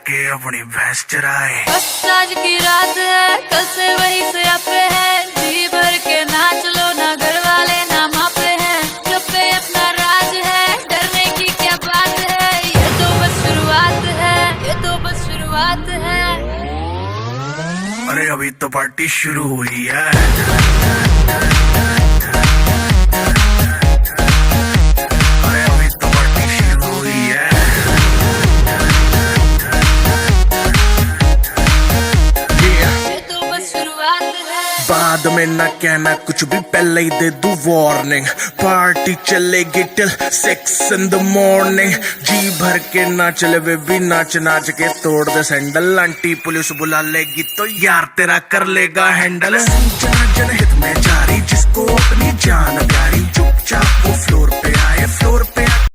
जाके अपनी भैंस चराए। बस आज की रात है, कल से वही से आपे है, जी भर के नाच लो ना, घर वाले ना मापे हैं, जो पे अपना राज है, डरने की क्या बात है, ये तो बस शुरुआत है, ये तो बस शुरुआत है। अरे अभी तो पार्टी शुरू हुई है। अरे अभी तो पार्टी शुरू हुई है। ये तो बस शुरुआत है। बाद में ना कहना कुछ भी, पहले ही दे दूं वार्निंग। पार्टी चलेगी टिल 6 in the morning। जी भर के ना चले वे भी नाच नाच के तोड़ दे सैंडल। आंटी पुलिस बुला लेगी तो यार तेरा कर लेगा हैंडल। जनहित में जारी, जिसको अपनी जान प्यारी, चुपचाप वो फ्लोर पे आए, फ्लोर पे